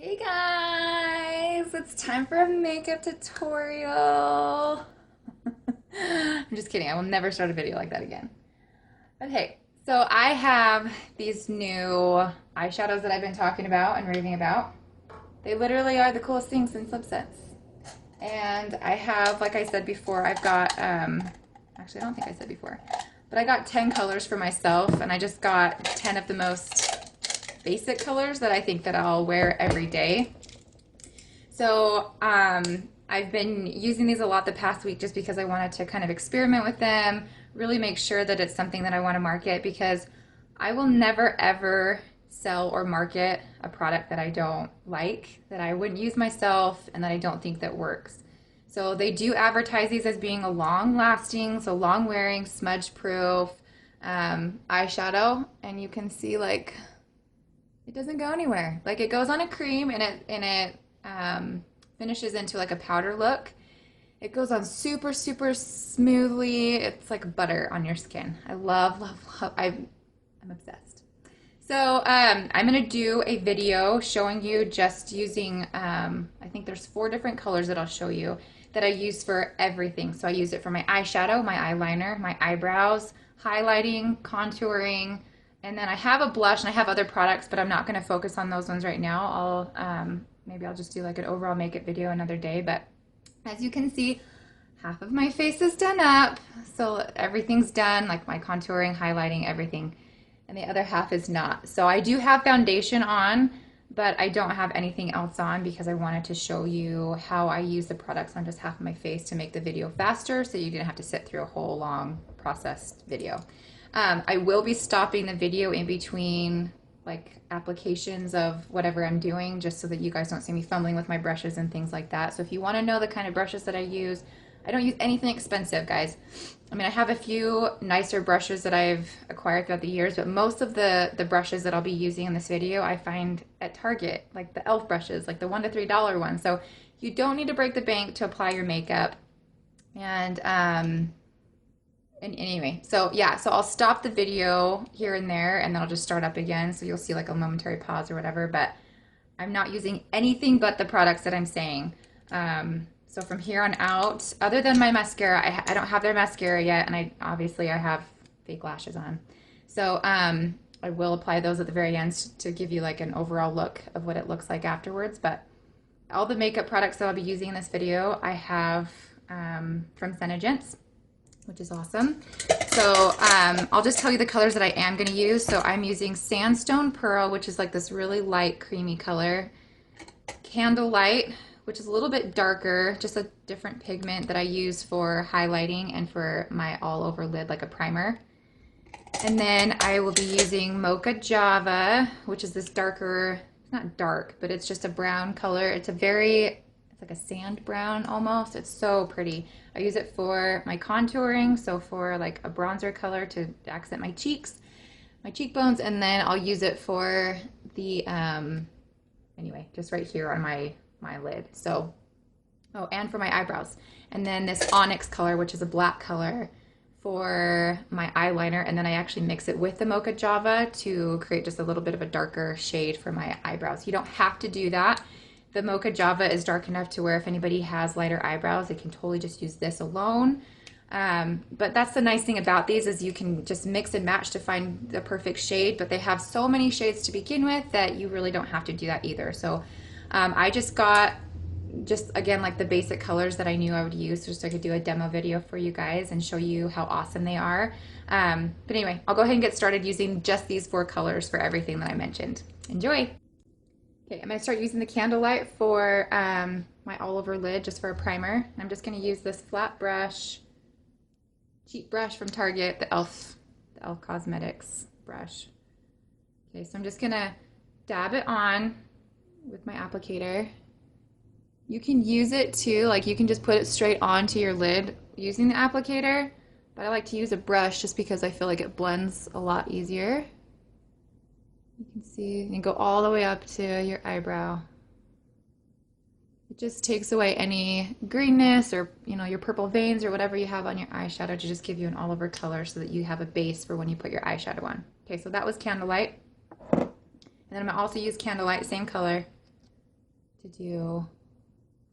Hey guys, it's time for a makeup tutorial. I'm just kidding, I will never start a video like that again. Okay, so I have these new eyeshadows that I've been talking about and raving about. They literally are the coolest things since LipSense. And I have, like I said before, I've got, actually I don't think I said before, but I got 10 colors for myself, and I just got 10 of the most basic colors that I think that I'll wear every day. So I've been using these a lot the past week just because I wanted to kind of experiment with them, really make sure that it's something that I want to market, because I will never ever sell or market a product that I don't like, that I wouldn't use myself, and that I don't think that works. So they do advertise these as being a long lasting, so long wearing, smudge proof eyeshadow, and you can see like it doesn't go anywhere. Like it goes on a cream and it finishes into like a powder look. It goes on super, super smoothly. It's like butter on your skin. I love, love, love. I'm obsessed. So I'm gonna do a video showing you just using, I think there's 4 different colors that I'll show you that I use for everything. So I use it for my eyeshadow, my eyeliner, my eyebrows, highlighting, contouring, and then I have a blush and I have other products, but I'm not going to focus on those ones right now. Maybe I'll just do like an overall makeup video another day. But as you can see, half of my face is done up. So everything's done, like my contouring, highlighting, everything. And the other half is not. So I do have foundation on, but I don't have anything else on because I wanted to show you how I use the products on just half of my face to make the video faster, so you didn't have to sit through a whole long processed video. I will be stopping the video in between like applications of whatever I'm doing, just so that you guys don't see me fumbling with my brushes and things like that. So if you want to know the kind of brushes that I don't use anything expensive, guys. I mean, I have a few nicer brushes that I've acquired throughout the years, but most of the brushes that I'll be using in this video I find at Target, like the e.l.f. brushes, like the $1 to $3 ones. So you don't need to break the bank to apply your makeup. And anyway, so yeah, so I'll stop the video here and there, and then I'll just start up again. So you'll see like a momentary pause or whatever, but I'm not using anything but the products that I'm saying. So from here on out, other than my mascara, I don't have their mascara yet, and I have fake lashes on. So I will apply those at the very end to give you like an overall look of what it looks like afterwards. But all the makeup products that I'll be using in this video, I have from Senegence, which is awesome. So I'll just tell you the colors that I am going to use. So I'm using Sandstone Pearl, which is like this really light creamy color. Candlelight, which is a little bit darker, just a different pigment that I use for highlighting and for my all over lid, like a primer. And then I will be using Moca Java, which is this darker, it's not dark, but it's just a brown color. It's like a sand brown almost. It's so pretty. I use it for my contouring, so for like a bronzer color to accent my cheeks, my cheekbones, and then I'll use it for the, anyway, just right here on my lid. So, oh, and for my eyebrows. And then this Onyx color, which is a black color, for my eyeliner, and then I actually mix it with the Mocha Java to create just a little bit of a darker shade for my eyebrows. You don't have to do that. The Mocha Java is dark enough to where if anybody has lighter eyebrows, they can totally just use this alone. But that's the nice thing about these, is you can just mix and match to find the perfect shade, but they have so many shades to begin with that you really don't have to do that either. So I just got again like the basic colors that I knew I would use, just so I could do a demo video for you guys and show you how awesome they are. But anyway, I'll go ahead and get started using just these 4 colors for everything that I mentioned. Enjoy! Okay, I'm going to start using the Candlelight for my all over lid, just for a primer. I'm just going to use this flat brush, cheap brush from Target, the e.l.f. Cosmetics brush. Okay, so I'm just going to dab it on with my applicator. You can use it too, like you can just put it straight onto your lid using the applicator, but I like to use a brush just because I feel like it blends a lot easier. You can see, and go all the way up to your eyebrow. It just takes away any greenness or, you know, your purple veins or whatever you have on your eyeshadow to just give you an all over color so that you have a base for when you put your eyeshadow on. Okay, so that was Candlelight. And then I'm gonna also use Candlelight, same color, to do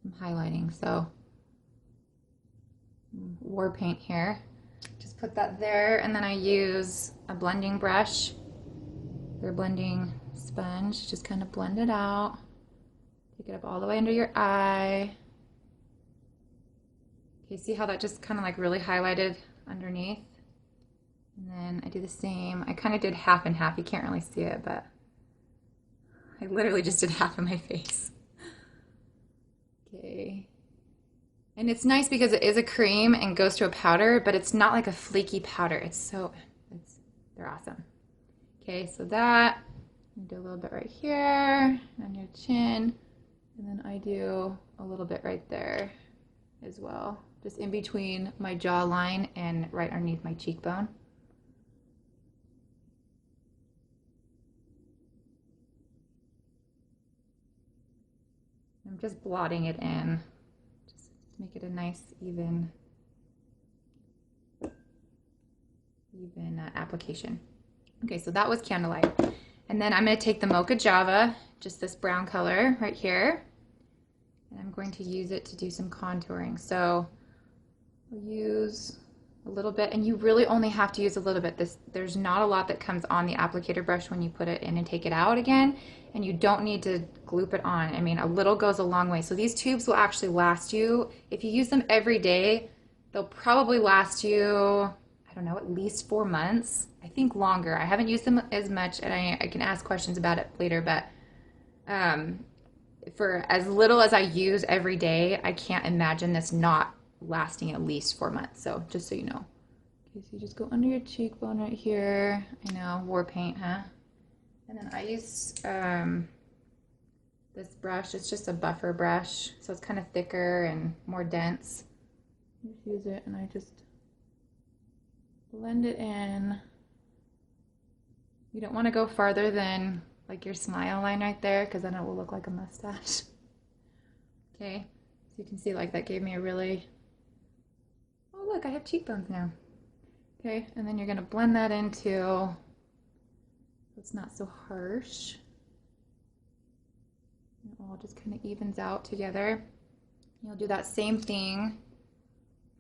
some highlighting. So war paint here. Just put that there, and then I use a blending brush or a blending sponge. Just kind of blend it out. Take it up all the way under your eye. Okay, see how that just kind of like really highlighted underneath? And then I do the same. I kind of did half and half. You can't really see it, but I literally just did half of my face. Okay. And it's nice because it is a cream and goes to a powder, but it's not like a flaky powder. They're awesome. Okay, so that, do a little bit right here on your chin, and then I do a little bit right there as well, just in between my jawline and right underneath my cheekbone. I'm just blotting it in, just to make it a nice, even application. Okay, so that was Candlelight. And then I'm going to take the Moca Java, just this brown color right here, and I'm going to use it to do some contouring. So I'll use a little bit, and you really only have to use a little bit. There's not a lot that comes on the applicator brush when you put it in and take it out again, and you don't need to gloop it on. I mean, a little goes a long way. So these tubes will actually last you, if you use them every day, they'll probably last you, I don't know, at least 4 months. I think longer. I haven't used them as much, and I can ask questions about it later, but for as little as I use every day, I can't imagine this not lasting at least 4 months. So just so you know. Okay, so you just go under your cheekbone right here. I know, war paint, huh? And then I use this brush. It's just a buffer brush, so it's kind of thicker and more dense. Just use it, and I just blend it in. You don't want to go farther than like your smile line right there, because then it will look like a mustache. Okay, so you can see like that gave me a really, oh look, I have cheekbones now. Okay, and then you're going to blend that into, so it's not so harsh. It all just kind of evens out together. You'll do that same thing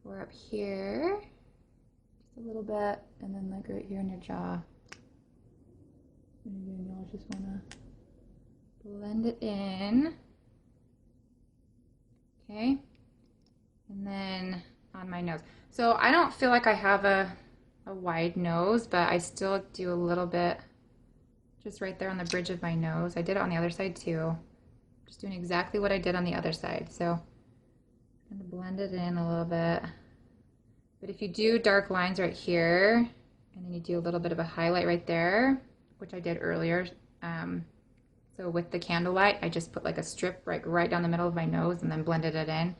for up here, just a little bit, and then like right here in your jaw. And again, you'll just want to blend it in. Okay, and then on my nose. So I don't feel like I have a wide nose, but I still do a little bit just right there on the bridge of my nose. I did it on the other side too. Just doing exactly what I did on the other side. So I'm going to blend it in a little bit. But if you do dark lines right here, and then you do a little bit of a highlight right there, which I did earlier. So with the Candlelight, I just put like a strip right down the middle of my nose and then blended it in.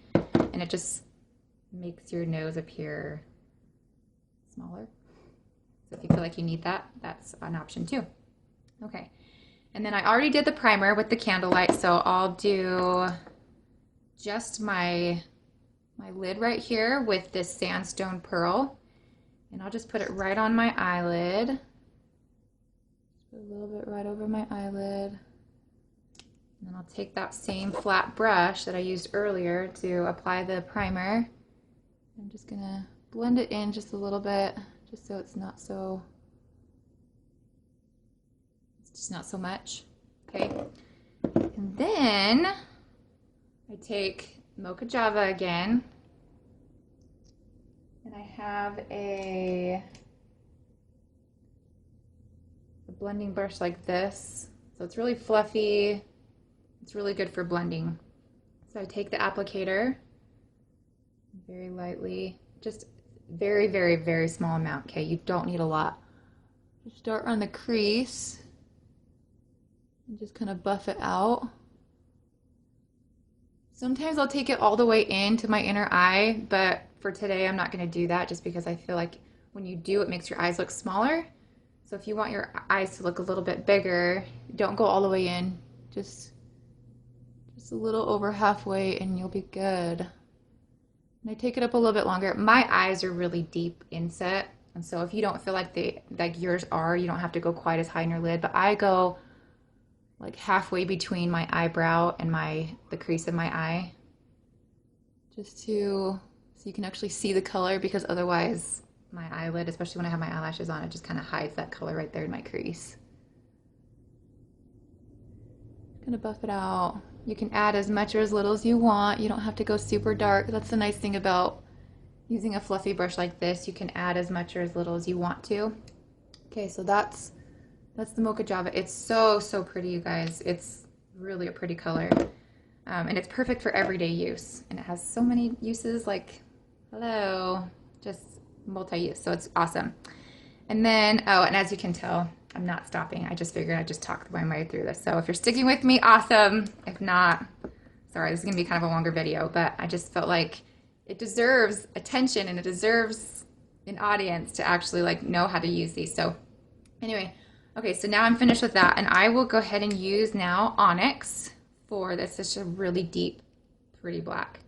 And it just makes your nose appear smaller. So if you feel like you need that, that's an option too. Okay, and then I already did the primer with the Candlelight, so I'll do just my lid right here with this Sandstone Pearl, and I'll just put it right on my eyelid. Just put a little bit right over my eyelid, and then I'll take that same flat brush that I used earlier to apply the primer. I'm just gonna blend it in just a little bit, just so it's not so much. Okay, and then I take Moca Java again, and I have a blending brush like this. So it's really fluffy. It's really good for blending. So I take the applicator very lightly, just very, very, very small amount. Okay, you don't need a lot. Just start on the crease and just kind of buff it out. Sometimes I'll take it all the way into my inner eye, but for today I'm not going to do that just because I feel like when you do, it makes your eyes look smaller. So if you want your eyes to look a little bit bigger, don't go all the way in. Just a little over halfway and you'll be good. And I take it up a little bit longer. My eyes are really deep inset, and so if you don't feel like yours are, you don't have to go quite as high in your lid, but I go like halfway between my eyebrow and the crease of my eye, just so you can actually see the color, because otherwise my eyelid, especially when I have my eyelashes on, it just kind of hides that color right there in my crease. Gonna buff it out. You can add as much or as little as you want. You don't have to go super dark. That's the nice thing about using a fluffy brush like this. You can add as much or as little as you want to. Okay, so that's the Mocha Java. It's so pretty, you guys. It's really a pretty color. And it's perfect for everyday use. And it has so many uses, like, hello, just multi-use. So it's awesome. And then, oh, and as you can tell, I'm not stopping. I just figured I'd just talk my way through this. So if you're sticking with me, awesome. If not, sorry, this is gonna be kind of a longer video, but I just felt like it deserves attention and it deserves an audience to actually like know how to use these. So anyway, okay, so now I'm finished with that, and I will go ahead and use now Onyx for this. It's just a really deep, pretty black.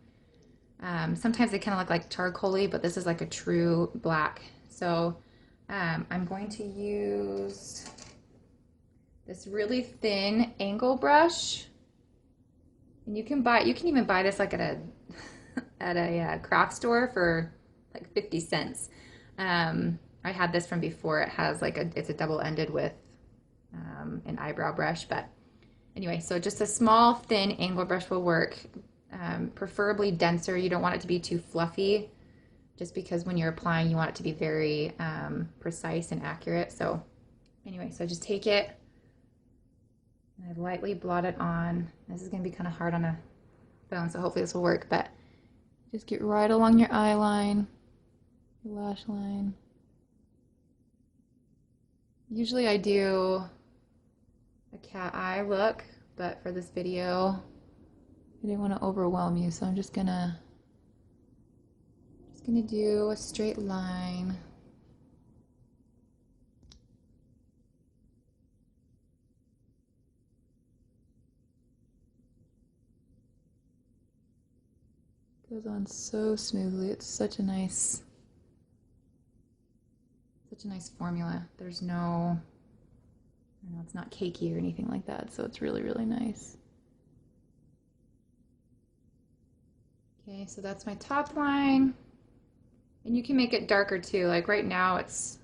Sometimes they kind of look like charcoal-y, but this is like a true black. So I'm going to use this really thin angle brush, and you can even buy this like at a craft store for like 50 cents. I had this from before. It has like it's a double-ended with an eyebrow brush, but anyway, so just a small thin angle brush will work. Preferably denser. You don't want it to be too fluffy, just because when you're applying, you want it to be very precise and accurate. So anyway, so just take it and I lightly blot it on. This is going to be kind of hard on a phone, so hopefully this will work, but just get right along your eye line, your lash line. Usually I do a cat eye look, but for this video, I didn't want to overwhelm you, so I'm just gonna do a straight line. Goes on so smoothly. It's such a nice formula. There's no, I don't know, it's not cakey or anything like that, so it's really, really nice. Okay, so that's my top line. And you can make it darker too. Like right now it's,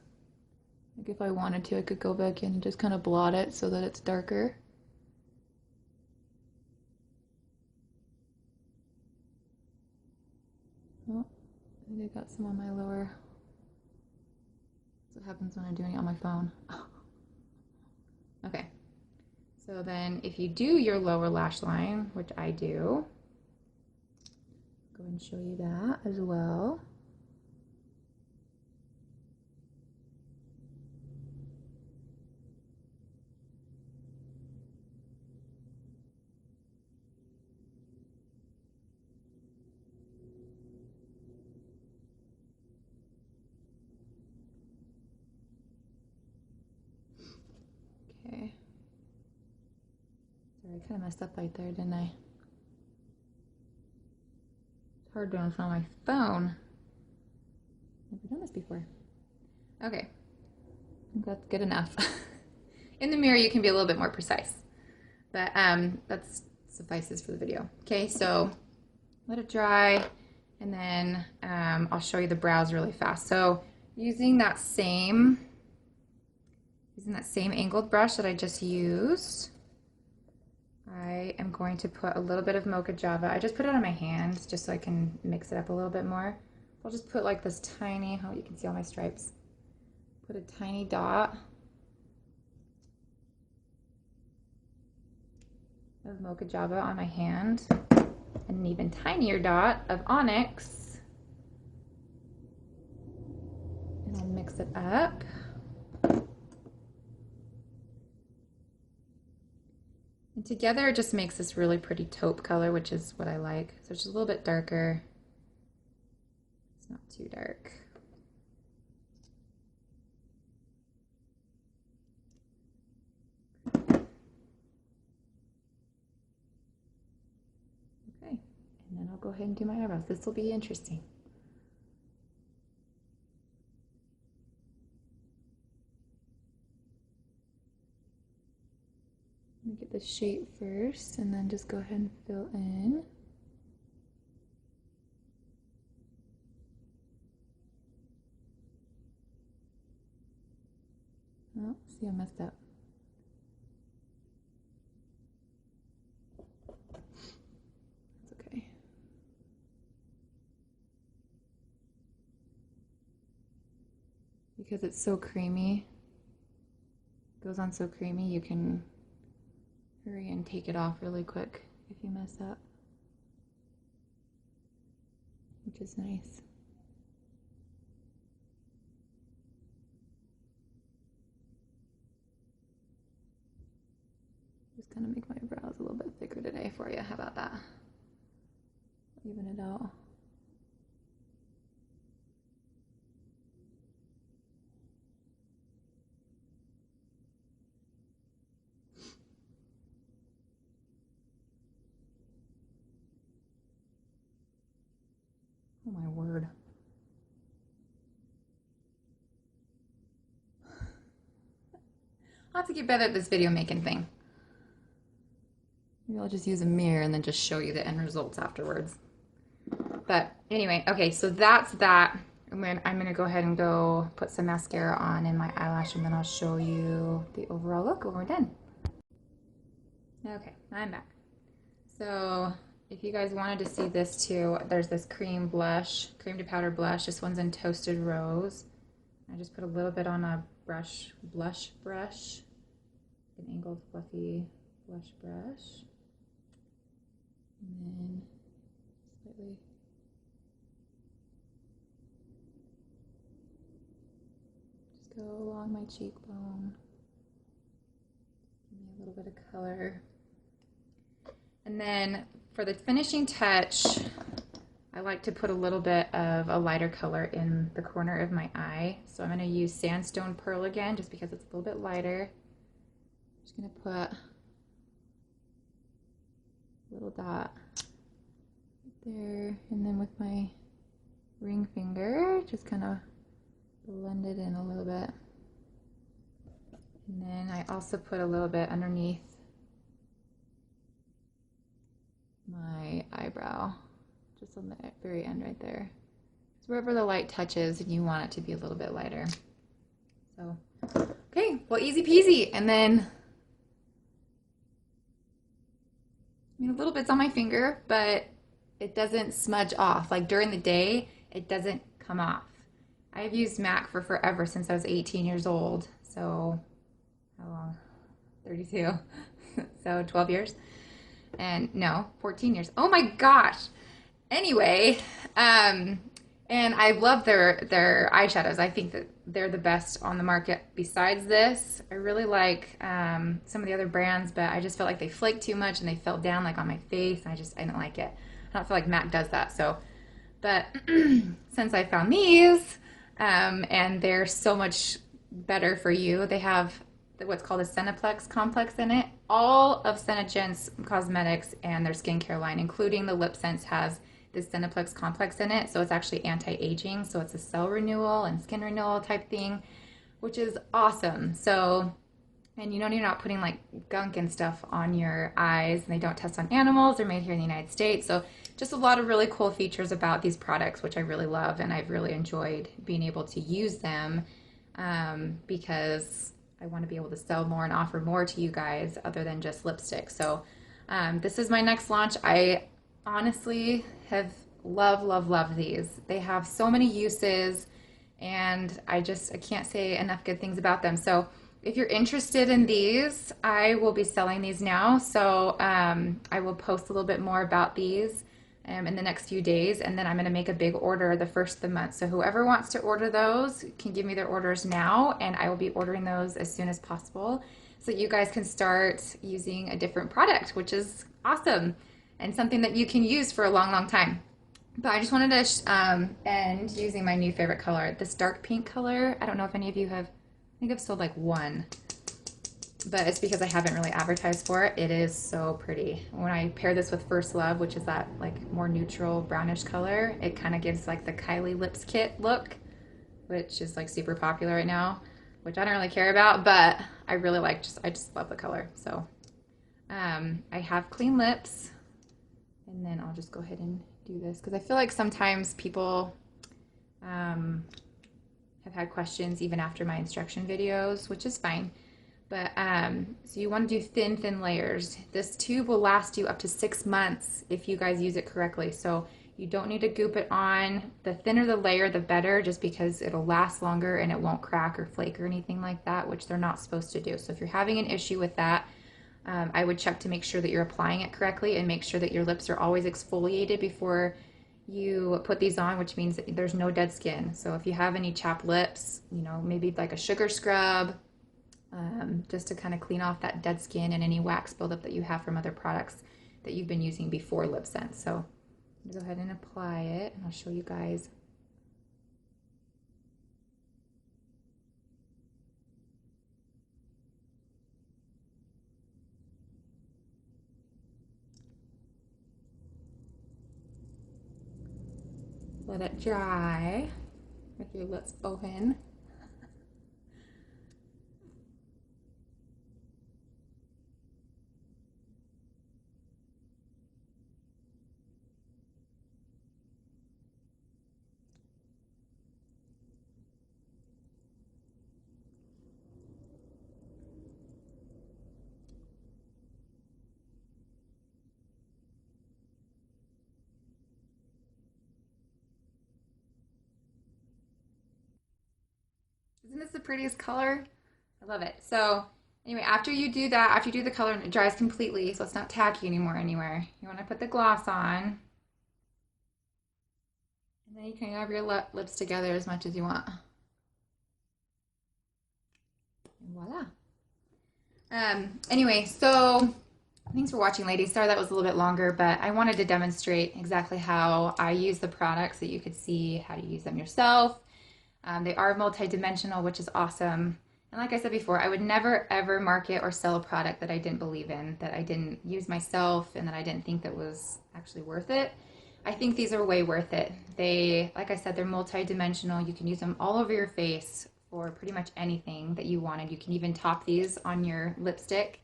like if I wanted to, I could go back in and just kind of blot it so that it's darker. Oh, I think I got some on my lower. That's what happens when I'm doing it on my phone. Okay, so then if you do your lower lash line, which I do, go ahead and show you that as well. Okay. Sorry, I kind of messed up right there, didn't I? It's hard doing this on my phone. Never done this before. Okay, I think that's good enough. In the mirror, you can be a little bit more precise, but that suffices for the video. Okay, so let it dry, and then I'll show you the brows really fast. So using that same angled brush that I just used, I am going to put a little bit of Mocha Java. I just put it on my hand just so I can mix it up a little bit more. I'll just put like this tiny, oh, you can see all my stripes. Put a tiny dot of Mocha Java on my hand, and an even tinier dot of Onyx. And I'll mix it up. And together it just makes this really pretty taupe color, which is what I like. So it's just a little bit darker. It's not too dark. Okay, and then I'll go ahead and do my eyebrows. This will be interesting. Let me get the shape first and then just go ahead and fill in. Oh, see, I messed up. That's okay. Because it's so creamy, goes on so creamy, you can hurry and take it off really quick if you mess up, which is nice. Just kind of make my brows a little bit thicker today for you. How about that? Even it out. Oh my word. I'll have to get better at this video making thing. Maybe I'll just use a mirror and then just show you the end results afterwards. But anyway, okay, so that's that. I'm gonna go ahead and go put some mascara on in my eyelash, and then I'll show you the overall look when we're done. Okay, I'm back. So if you guys wanted to see this too, there's this cream blush, cream to powder blush. This one's in Toasted Rose. I just put a little bit on a blush brush, an angled fluffy blush brush. And then slightly just go along my cheekbone. Give me a little bit of color. And then for the finishing touch, I like to put a little bit of a lighter color in the corner of my eye. So I'm going to use Sandstone Pearl again, just because it's a little bit lighter. I'm just going to put a little dot right there, and then with my ring finger, just kind of blend it in a little bit. And then I also put a little bit underneath my eyebrow, just on the very end right there. So wherever the light touches and you want it to be a little bit lighter. So, okay, well, easy peasy. And then, I mean, a little bit's on my finger, but it doesn't smudge off. Like during the day, it doesn't come off. I've used MAC for forever, since I was 18 years old. So, how long? 32. So 12 years. And no, 14 years. Oh my gosh. Anyway, and I love their eyeshadows. I think that they're the best on the market besides this. I really like some of the other brands, but I just felt like they flaked too much and they fell down like on my face. And I didn't like it. I don't feel like MAC does that. So, but since I found these, and they're so much better for you, they have what's called a Seneplex complex in it. All of Senegence Cosmetics and their skincare line, including the LipSense, has this Seneplex complex in it. So it's actually anti-aging. So it's a cell renewal and skin renewal type thing, which is awesome. So, and you're not putting like gunk and stuff on your eyes, and they don't test on animals. They're made here in the United States. So just a lot of really cool features about these products, which I really love. And I've really enjoyed being able to use them because I want to be able to sell more and offer more to you guys other than just lipstick. So this is my next launch. I honestly have loved these. They have so many uses, and I can't say enough good things about them. So if you're interested in these, I will be selling these now. So I will post a little bit more about these in the next few days, and then I'm going to make a big order the first of the month. So whoever wants to order those can give me their orders now, and I will be ordering those as soon as possible so you guys can start using a different product, which is awesome and something that you can use for a long time. But I just wanted to end using my new favorite color, this dark pink color. I don't know if any of you have, I think I've sold like one, but it's because I haven't really advertised for it. It is so pretty. When I pair this with First Love, which is that like more neutral brownish color, it kind of gives like the Kylie Lips Kit look, which is like super popular right now, which I don't really care about, but I really like, I just love the color. So I have clean lips, and then I'll just go ahead and do this because I feel like sometimes people have had questions even after my instruction videos, which is fine. But so you want to do thin layers. This tube will last you up to 6 months if you guys use it correctly. So you don't need to goop it on. The thinner the layer, the better, just because it'll last longer and it won't crack or flake or anything like that, which they're not supposed to do. So if you're having an issue with that, I would check to make sure that you're applying it correctly and make sure that your lips are always exfoliated before you put these on, which means that there's no dead skin. So if you have any chapped lips, you know, maybe like a sugar scrub, just to kind of clean off that dead skin and any wax buildup that you have from other products that you've been using before LipSense. So I'm gonna go ahead and apply it, and I'll show you guys. Let it dry with your lips open. Isn't this the prettiest color? I love it. So anyway, after you do that, after you do the color and it dries completely, so it's not tacky anymore anywhere, you want to put the gloss on. And then you can have your lips together as much as you want. And voila. Anyway, so thanks for watching, ladies. Sorry that was a little bit longer, but I wanted to demonstrate exactly how I use the products so you could see how to use them yourself. They are multi-dimensional, which is awesome. And like I said before, I would never ever market or sell a product that I didn't believe in, that I didn't use myself, and that I didn't think that was actually worth it. I think these are way worth it. They, like I said, they're multi-dimensional. You can use them all over your face for pretty much anything that you wanted. You can even top these on your lipstick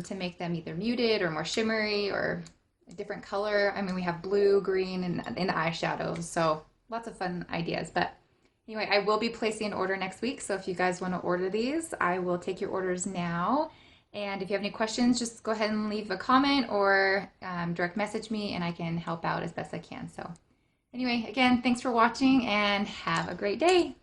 to make them either muted or more shimmery or a different color. I mean, we have blue, green, and in the eyeshadows, so lots of fun ideas. But anyway, I will be placing an order next week, so if you guys want to order these, I will take your orders now. And if you have any questions, just go ahead and leave a comment or direct message me, and I can help out as best I can. So anyway, again, thanks for watching, and have a great day.